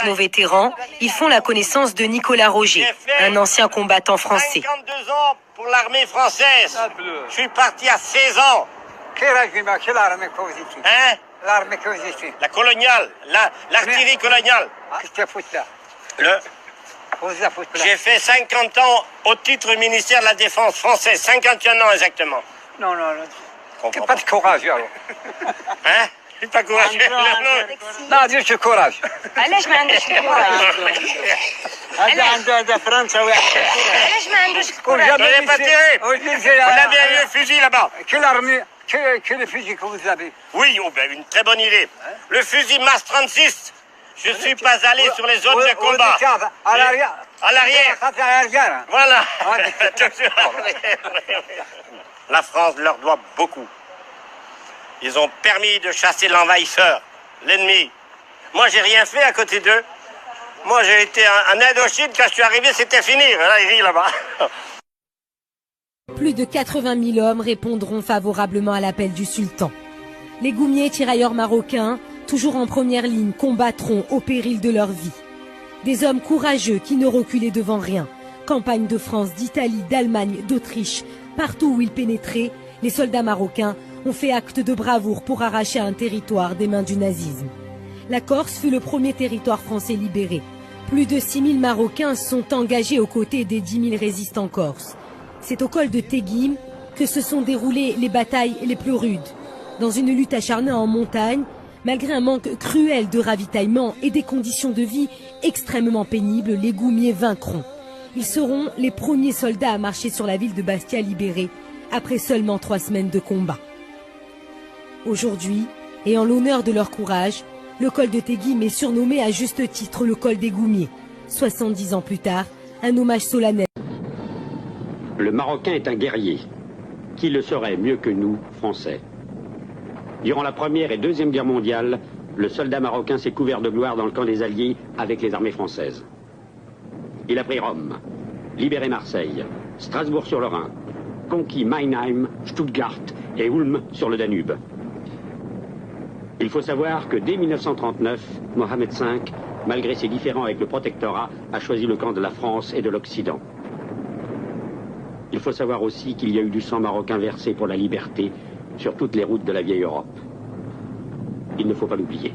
Nos vétérans, ils font la connaissance de Nicolas Roger, un ancien combattant français. 52 ans pour l'armée française. Je suis parti à 16 ans. Quel armée que vous étiez? Hein? L'armée que vous étiez? La coloniale, l'artillerie coloniale. Qu'est-ce que tu foutu là? J'ai fait 50 ans au titre ministère de la Défense française, 51 ans exactement. Non, tu n'as pas de courage alors. Hein? Je suis pas courageux. Non, Dieu, tu courage. علاش ما عندوش الكوراج هذا فرنسا واحد. علاش ما عندوش الكوراج Soyez pas tiré. On a bien eu le fusil là-bas. Quelle armée, quel fusil que vous avez? Oui, oh, ben, une très bonne idée. Le fusil MAS 36. Je suis pas allé sur les zones de combat. À l'arrière. À l'arrière. À l'arrière. Voilà. La France leur doit beaucoup. Ils ont permis de chasser l'envahisseur, l'ennemi. Moi, j'ai rien fait à côté d'eux. Moi, j'ai été en Indochine. Quand je suis arrivé, c'était fini. Là, il rit là-bas. Plus de 80 000 hommes répondront favorablement à l'appel du sultan. Les goumiers tirailleurs marocains, toujours en première ligne, combattront au péril de leur vie. Des hommes courageux qui ne reculaient devant rien. Campagne de France, d'Italie, d'Allemagne, d'Autriche. Partout où ils pénétraient, les soldats marocains ont fait acte de bravoure pour arracher un territoire des mains du nazisme. La Corse fut le premier territoire français libéré. Plus de 6 000 Marocains sont engagés aux côtés des 10 000 résistants corses. C'est au col de Teguim que se sont déroulées les batailles les plus rudes. Dans une lutte acharnée en montagne, malgré un manque cruel de ravitaillement et des conditions de vie extrêmement pénibles, les goumiers vaincront. Ils seront les premiers soldats à marcher sur la ville de Bastia libérée après seulement 3 semaines de combat. Aujourd'hui, et en l'honneur de leur courage, le col de Teguim est surnommé à juste titre le col des Goumiers. 70 ans plus tard, un hommage solennel. Le Marocain est un guerrier. Qui le serait mieux que nous, Français? Durant la Première et Deuxième Guerre mondiale, le soldat marocain s'est couvert de gloire dans le camp des Alliés avec les armées françaises. Il a pris Rome, libéré Marseille, Strasbourg sur le Rhin, conquis Meinheim, Stuttgart et Ulm sur le Danube. Il faut savoir que dès 1939, Mohamed V, malgré ses différends avec le protectorat, a choisi le camp de la France et de l'Occident. Il faut savoir aussi qu'il y a eu du sang marocain versé pour la liberté sur toutes les routes de la vieille Europe. Il ne faut pas l'oublier.